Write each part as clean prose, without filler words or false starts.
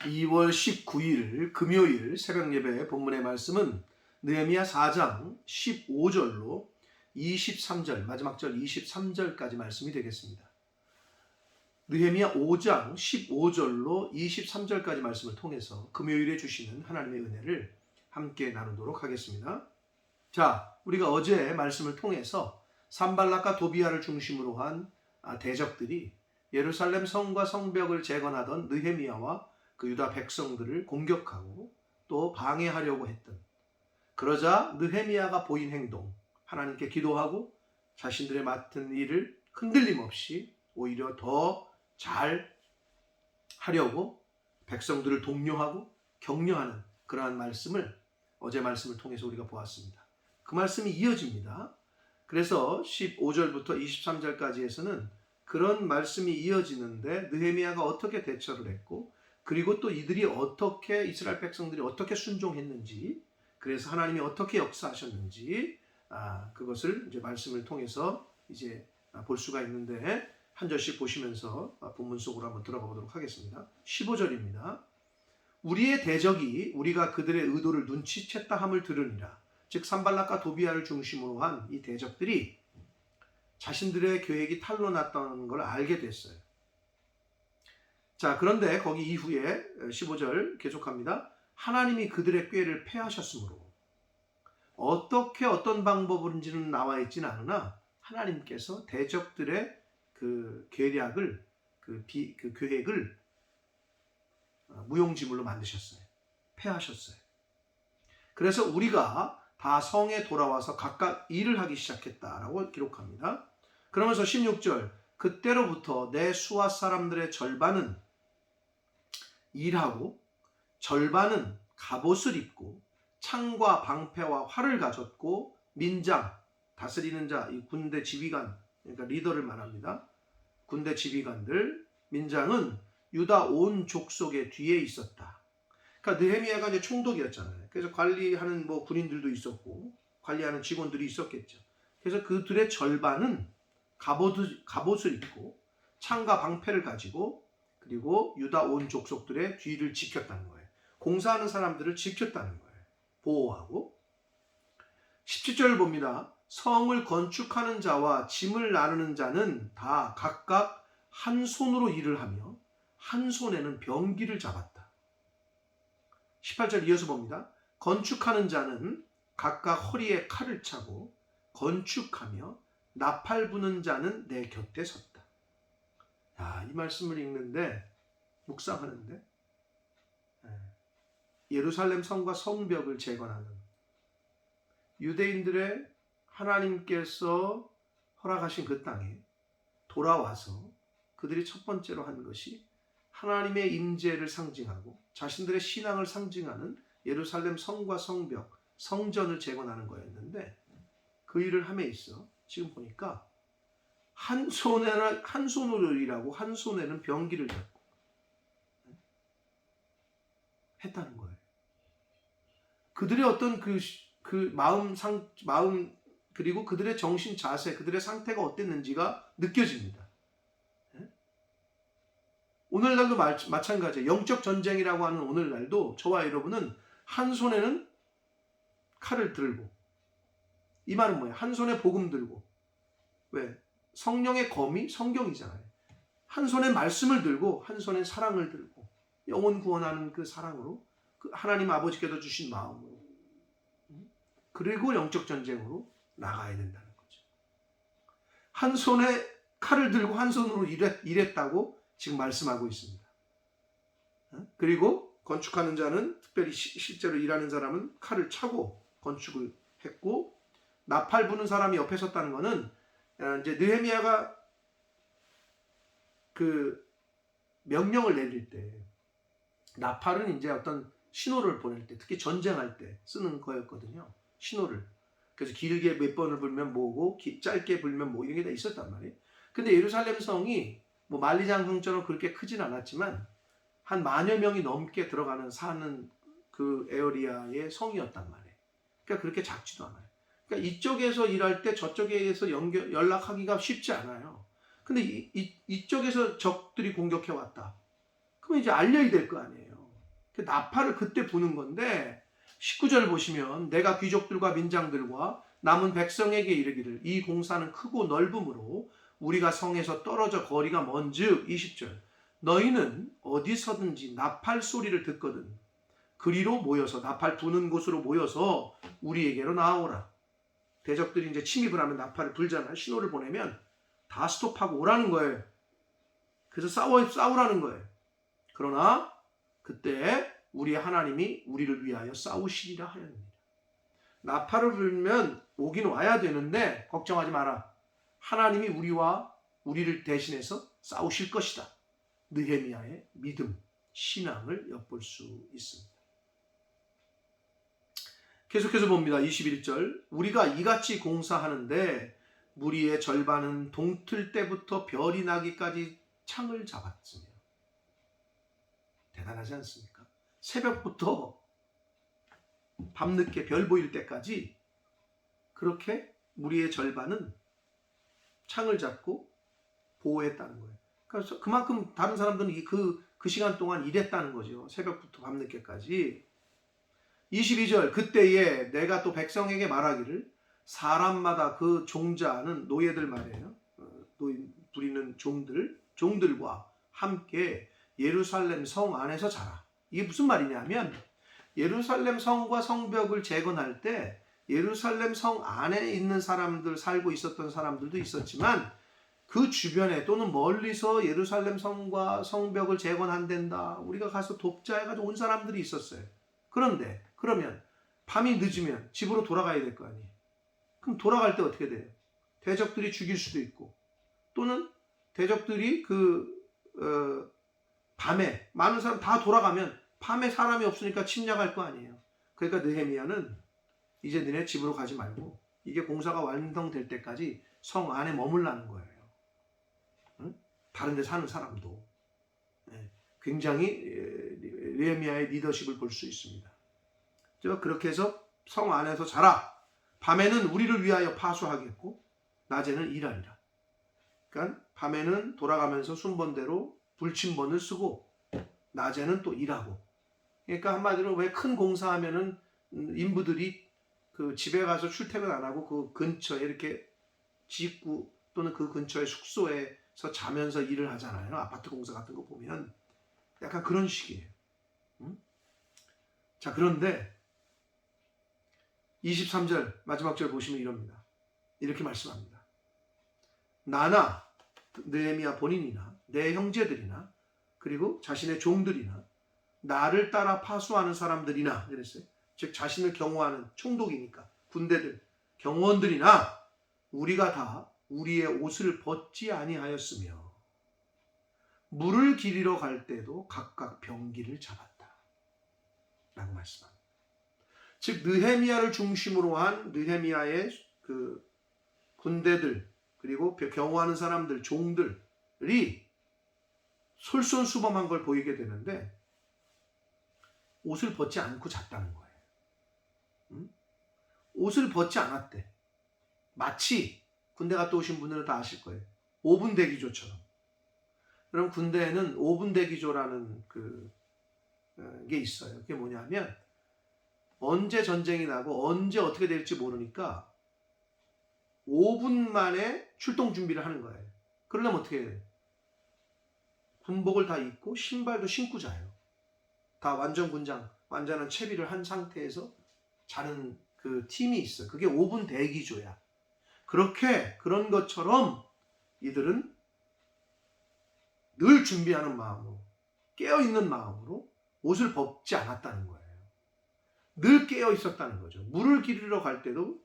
2월 19일 금요일 새벽 예배 본문의 말씀은 느헤미야 4장 15절로 23절 마지막 절 23절까지 말씀이 되겠습니다. 느헤미야 5장 15절로 23절까지 말씀을 통해서 금요일에 주시는 하나님의 은혜를 함께 나누도록 하겠습니다. 자, 우리가 어제 말씀을 통해서 산발락과 도비아를 중심으로 한 대적들이 예루살렘 성과 성벽을 재건하던 느헤미야와 그 유다 백성들을 공격하고 또 방해하려고 했던, 그러자 느헤미야가 보인 행동, 하나님께 기도하고 자신들의 맡은 일을 흔들림 없이 오히려 더 잘 하려고 백성들을 독려하고 격려하는 그러한 말씀을 어제 말씀을 통해서 우리가 보았습니다. 그 말씀이 이어집니다. 그래서 15절부터 23절까지에서는 그런 말씀이 이어지는데 느헤미야가 어떻게 대처를 했고, 그리고 또 이들이 어떻게, 이스라엘 백성들이 어떻게 순종했는지, 그래서 하나님이 어떻게 역사하셨는지 그것을 이제 말씀을 통해서 이제 볼 수가 있는데, 한 절씩 보시면서 본문 속으로 한번 들어가 보도록 하겠습니다. 15절입니다. 우리의 대적이 우리가 그들의 의도를 눈치챘다 함을 들으니라. 즉 산발락과 도비아를 중심으로 한 이 대적들이 자신들의 계획이 탄로 났다는 걸 알게 됐어요. 자, 그런데 거기 이후에 15절 계속합니다. 하나님이 그들의 꾀를 패하셨으므로, 어떻게 어떤 방법인지는 나와 있지는 않으나 하나님께서 대적들의 그 계략을, 그 계획을 무용지물로 만드셨어요. 패하셨어요. 그래서 우리가 다 성에 돌아와서 각각 일을 하기 시작했다라고 기록합니다. 그러면서 16절, 그때로부터 내 수하 사람들의 절반은 일하고 절반은 갑옷을 입고 창과 방패와 활을 가졌고, 민장, 다스리는 자, 이 군대 지휘관, 그러니까 리더를 말합니다. 군대 지휘관들, 민장은 유다 온 족속의 뒤에 있었다. 그러니까 느헤미야가 이제 총독이었잖아요. 그래서 관리하는 군인들도 있었고 관리하는 직원들이 있었겠죠. 그래서 그들의 절반은 갑옷을 입고 창과 방패를 가지고, 그리고 유다 온 족속들의 뒤를 지켰다는 거예요. 공사하는 사람들을 지켰다는 거예요. 보호하고. 17절을 봅니다. 성을 건축하는 자와 짐을 나르는 자는 다 각각 한 손으로 일을 하며 한 손에는 병기를 잡았다. 18절 이어서 봅니다. 건축하는 자는 각각 허리에 칼을 차고 건축하며 나팔 부는 자는 내 곁에 섰다. 야, 이 말씀을 읽는데, 묵상하는데, 예루살렘 성과 성벽을 재건하는 유대인들의 하나님께서 허락하신 그 땅에 돌아와서 그들이 첫 번째로 한 것이 하나님의 임재를 상징하고 자신들의 신앙을 상징하는 예루살렘 성과 성벽, 성전을 재건하는 거였는데, 그 일을 함에 있어 지금 보니까 한 손으로 일하고 한 손에는 병기를 잡고 했다는 거예요. 그들의 어떤 그 마음 그리고 그들의 정신 자세, 그들의 상태가 어땠는지가 느껴집니다. 오늘날도 마찬가지예요. 영적 전쟁이라고 하는 오늘날도 저와 여러분은 한 손에는 칼을 들고, 이 말은 뭐예요? 한 손에 복음 들고, 왜? 성령의 검이 성경이잖아요. 한 손에 말씀을 들고 한 손에 사랑을 들고, 영혼 구원하는 그 사랑으로, 그 하나님 아버지께서 주신 마음으로, 그리고 영적 전쟁으로 나가야 된다는 거죠. 한 손에 칼을 들고 한 손으로 일했다고 지금 말씀하고 있습니다. 그리고 건축하는 자는, 특별히 실제로 일하는 사람은 칼을 차고 건축을 했고, 나팔 부는 사람이 옆에 섰다는 것은 이제 느헤미야가 그 명령을 내릴 때, 나팔은 이제 어떤 신호를 보낼 때, 특히 전쟁할 때 쓰는 거였거든요. 신호를. 그래서 길게 몇 번을 불면 뭐고, 짧게 불면 뭐, 이런 게 다 있었단 말이에요. 근데 예루살렘 성이 만리장성처럼 그렇게 크진 않았지만 한 10,000여 명이 넘게 사는 그 에어리아의 성이었단 말이에요. 그러니까 그렇게 작지도 않아요. 그러니까 이쪽에서 일할 때 저쪽에서 연락하기가 쉽지 않아요. 근데 이쪽에서 적들이 공격해 왔다. 그럼 이제 알려야 될 거 아니에요. 그 나팔을 그때 부는 건데 19절 보시면 내가 귀족들과 민장들과 남은 백성에게 이르기를 이 공사는 크고 넓음으로 우리가 성에서 떨어져 거리가 먼즉 20절 너희는 어디서든지 나팔 소리를 듣거든 그리로 모여서 나팔 부는 곳으로 모여서 우리에게로 나오라. 대적들이 이제 침입을 하면 나팔을 불잖아요. 신호를 보내면 다 스톱하고 오라는 거예요. 그래서 싸우라는 거예요. 그러나 그때 우리의 하나님이 우리를 위하여 싸우시리라 하였습니다. 나팔을 불면 오긴 와야 되는데 걱정하지 마라. 하나님이 우리를 대신해서 싸우실 것이다. 느헤미야의 믿음, 신앙을 엿볼 수 있습니다. 계속해서 봅니다. 21절 우리가 이같이 공사하는데 무리의 절반은 동틀 때부터 별이 나기까지 창을 잡았으며 대단하지 않습니까? 새벽부터 밤늦게 별 보일 때까지 그렇게 무리의 절반은 창을 잡고 보호했다는 거예요. 그래서 그만큼 다른 사람들은 그 시간 동안 일했다는 거죠. 새벽부터 밤늦게까지. 22절 그때에 내가 또 백성에게 말하기를 사람마다 그 종자는 노예들 말이에요. 부리는 종들과 함께 예루살렘 성 안에서 자라. 이게 무슨 말이냐면 예루살렘 성과 성벽을 재건할 때 예루살렘 성 안에 있는 사람들 살고 있었던 사람들도 있었지만 그 주변에 또는 멀리서 예루살렘 성과 성벽을 재건한댄다. 우리가 가서 돕자 해가지고 온 사람들이 있었어요. 그런데 그러면 밤이 늦으면 집으로 돌아가야 될 거 아니에요. 그럼 돌아갈 때 어떻게 돼요? 대적들이 죽일 수도 있고 또는 대적들이 밤에 많은 사람 다 돌아가면 밤에 사람이 없으니까 침략할 거 아니에요. 그러니까 느헤미야는 이제 너네 집으로 가지 말고 이게 공사가 완성될 때까지 성 안에 머물라는 거예요. 응? 다른 데 사는 사람도. 굉장히 느헤미야의 리더십을 볼 수 있습니다. 그렇게 해서 성 안에서 자라. 밤에는 우리를 위하여 파수하겠고 낮에는 일하리라. 그러니까 밤에는 돌아가면서 순번대로 불침번을 쓰고 낮에는 또 일하고. 그러니까 한마디로 왜 큰 공사하면은 인부들이 그 집에 가서 출퇴근 안 하고 그 근처에 이렇게 짓고 또는 그 근처의 숙소에서 자면서 일을 하잖아요. 아파트 공사 같은 거 보면 약간 그런 식이에요. 자, 그런데 23절 마지막 절 보시면 이럽니다. 이렇게 말씀합니다. 나나 느헤미야 본인이나 내 형제들이나 그리고 자신의 종들이나 나를 따라 파수하는 사람들이나 그랬어요. 즉 자신을 경호하는 총독이니까 군대들 경호원들이나 우리가 다 우리의 옷을 벗지 아니하였으며 물을 기리러 갈 때도 각각 병기를 잡았다 라고 말씀합니다. 즉 느헤미야를 중심으로 한 느헤미야의 그 군대들 그리고 경호하는 사람들 종들이 솔선수범한 걸 보이게 되는데 옷을 벗지 않고 잤다는 거예요. 옷을 벗지 않았대. 마치 군대 갔다 오신 분들은 다 아실 거예요. 5분 대기조처럼. 그럼 군대에는 5분 대기조라는 게 있어요. 그게 뭐냐면 언제 전쟁이 나고 언제 어떻게 될지 모르니까 5분 만에 출동 준비를 하는 거예요. 그러려면 어떻게 해요? 군복을 다 입고 신발도 신고 자요. 다 완전 군장, 완전한 채비를 한 상태에서 자는 그 팀이 있어요. 그게 5분 대기조야. 그런 것처럼 이들은 늘 준비하는 마음으로 깨어있는 마음으로 옷을 벗지 않았다는 거예요. 늘 깨어 있었다는 거죠. 물을 기르러 갈 때도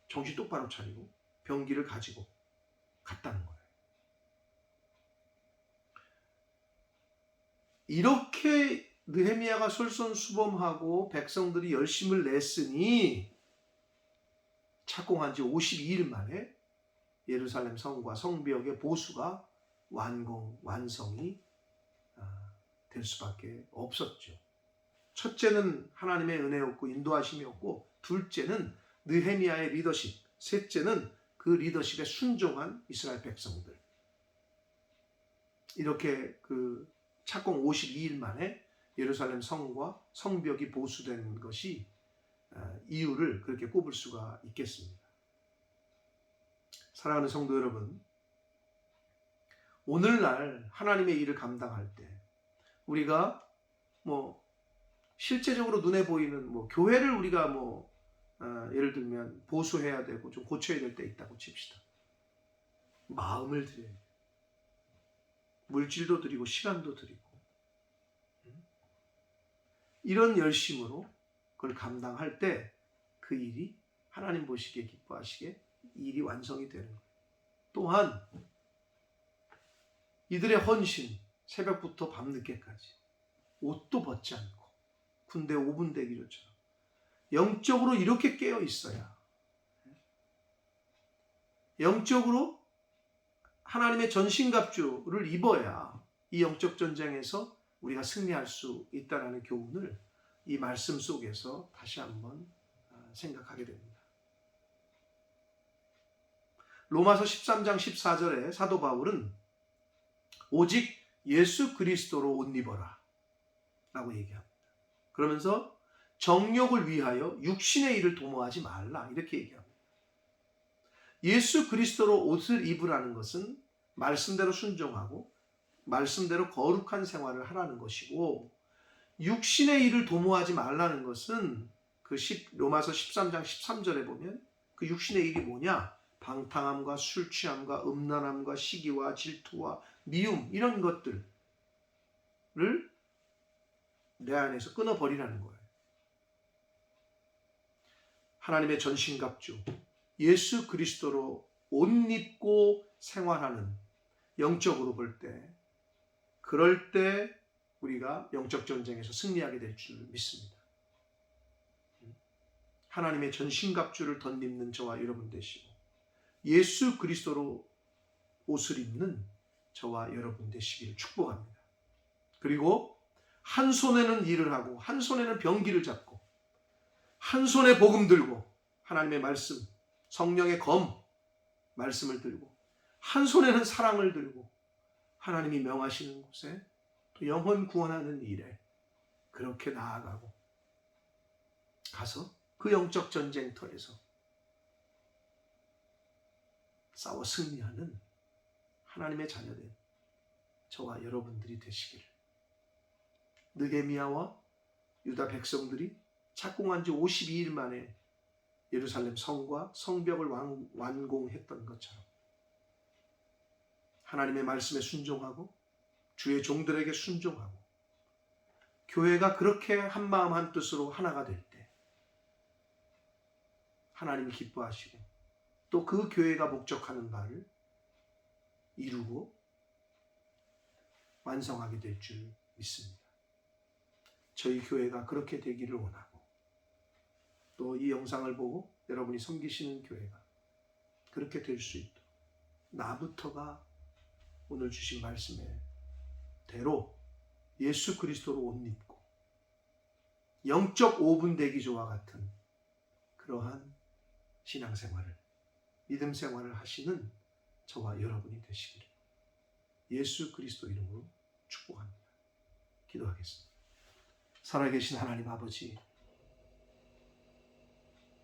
정신 똑바로 차리고 병기를 가지고 갔다는 거예요. 이렇게 느헤미야가 솔선수범하고 백성들이 열심을 냈으니 착공한 지 52일 만에 예루살렘 성과 성벽의 보수가 완성이 될 수밖에 없었죠. 첫째는 하나님의 은혜였고 인도하심이었고 둘째는 느헤미야의 리더십, 셋째는 그 리더십에 순종한 이스라엘 백성들. 이렇게 착공 52일 만에 예루살렘 성과 성벽이 보수된 것이 이유를 그렇게 꼽을 수가 있겠습니다. 사랑하는 성도 여러분, 오늘날 하나님의 일을 감당할 때 우리가 실제적으로 눈에 보이는 교회를 우리가 예를 들면 보수해야 되고 좀 고쳐야 될 때 있다고 칩시다. 마음을 드려야 돼요. 물질도 드리고 시간도 드리고 이런 열심으로 그걸 감당할 때 그 일이 하나님 보시기에 기뻐하시게 일이 완성이 되는 거예요. 또한 이들의 헌신, 새벽부터 밤늦게까지 옷도 벗지 않고 군대 5분 대기조처럼 영적으로 이렇게 깨어 있어야, 영적으로 하나님의 전신갑주를 입어야 이 영적 전쟁에서 우리가 승리할 수 있다는 교훈을 이 말씀 속에서 다시 한번 생각하게 됩니다. 로마서 13장 14절에 사도 바울은 오직 예수 그리스도로 옷 입어라 라고 얘기합니다. 그러면서 정욕을 위하여 육신의 일을 도모하지 말라 이렇게 얘기합니다. 예수 그리스도로 옷을 입으라는 것은 말씀대로 순종하고 말씀대로 거룩한 생활을 하라는 것이고, 육신의 일을 도모하지 말라는 것은 로마서 13장 13절에 보면 그 육신의 일이 뭐냐? 방탕함과 술 취함과 음란함과 시기와 질투와 미움 이런 것들을 내 안에서 끊어버리라는 거예요. 하나님의 전신갑주 예수 그리스도로 옷 입고 생활하는, 영적으로 볼 때 그럴 때 우리가 영적 전쟁에서 승리하게 될 줄 믿습니다. 하나님의 전신갑주를 덧입는 저와 여러분 되시고 예수 그리스도로 옷을 입는 저와 여러분 되시기를 축복합니다. 그리고 한 손에는 일을 하고 한 손에는 병기를 잡고 한 손에 복음 들고 하나님의 말씀, 성령의 검 말씀을 들고 한 손에는 사랑을 들고 하나님이 명하시는 곳에 또 영혼 구원하는 일에 그렇게 나아가고 가서 그 영적 전쟁터에서 싸워 승리하는 하나님의 자녀된 저와 여러분들이 되시기를, 느헤미야와 유다 백성들이 착공한 지 52일 만에 예루살렘 성과 성벽을 완공했던 것처럼 하나님의 말씀에 순종하고 주의 종들에게 순종하고 교회가 그렇게 한마음 한뜻으로 하나가 될 때 하나님이 기뻐하시고 또 그 교회가 목적하는 바를 이루고 완성하게 될 줄 믿습니다. 저희 교회가 그렇게 되기를 원하고 또 이 영상을 보고 여러분이 섬기시는 교회가 그렇게 될 수 있도록 나부터가 오늘 주신 말씀의 대로 예수 그리스도로 옷 입고 영적 5분 대기조와 같은 그러한 신앙생활을, 믿음 생활을 하시는 저와 여러분이 되시기를 예수 그리스도 이름으로 축복합니다. 기도하겠습니다. 살아계신 하나님 아버지,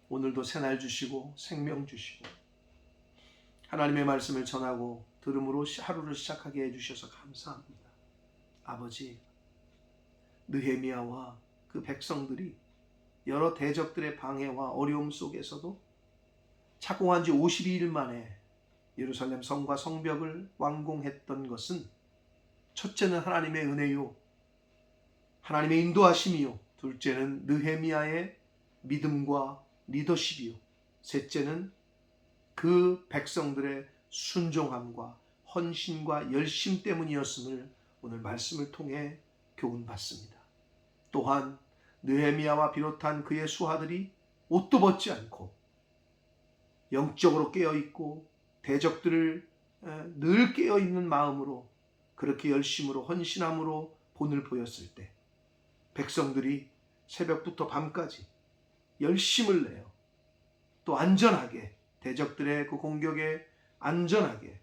오늘도 새날 주시고 생명 주시고 하나님의 말씀을 전하고 들음으로 하루를 시작하게 해주셔서 감사합니다. 아버지, 느헤미야와 그 백성들이 여러 대적들의 방해와 어려움 속에서도 착공한 지 52일 만에 예루살렘 성과 성벽을 완공했던 것은 첫째는 하나님의 은혜요, 하나님의 인도하심이요, 둘째는 느헤미야의 믿음과 리더십이요, 셋째는 그 백성들의 순종함과 헌신과 열심 때문이었음을 오늘 말씀을 통해 교훈받습니다. 또한 느헤미야와 비롯한 그의 수하들이 옷도 벗지 않고 영적으로 깨어있고 대적들을 늘 깨어있는 마음으로 그렇게 열심으로 헌신함으로 본을 보였을 때 백성들이 새벽부터 밤까지 열심을 내어 또 안전하게 대적들의 그 공격에 안전하게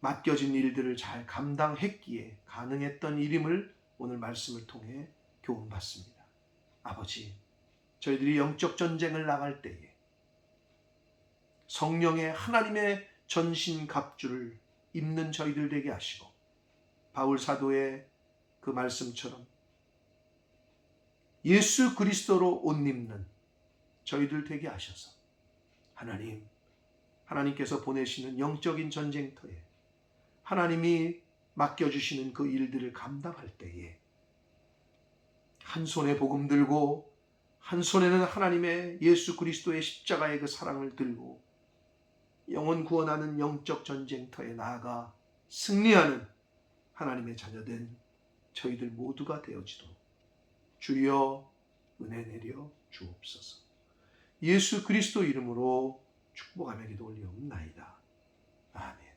맡겨진 일들을 잘 감당했기에 가능했던 일임을 오늘 말씀을 통해 교훈받습니다. 아버지, 저희들이 영적 전쟁을 나갈 때에 성령의 하나님의 전신갑주를 입는 저희들 되게 하시고 바울 사도의 그 말씀처럼 예수 그리스도로 옷 입는 저희들 되게 하셔서 하나님께서 보내시는 영적인 전쟁터에 하나님이 맡겨주시는 그 일들을 감당할 때에 한 손에 복음 들고 한 손에는 하나님의 예수 그리스도의 십자가의 그 사랑을 들고 영혼 구원하는 영적 전쟁터에 나아가 승리하는 하나님의 자녀된 저희들 모두가 되어지도록 주여 은혜 내려 주옵소서. 예수 그리스도 이름으로 축복하며 기도 올리옵나이다. 아멘.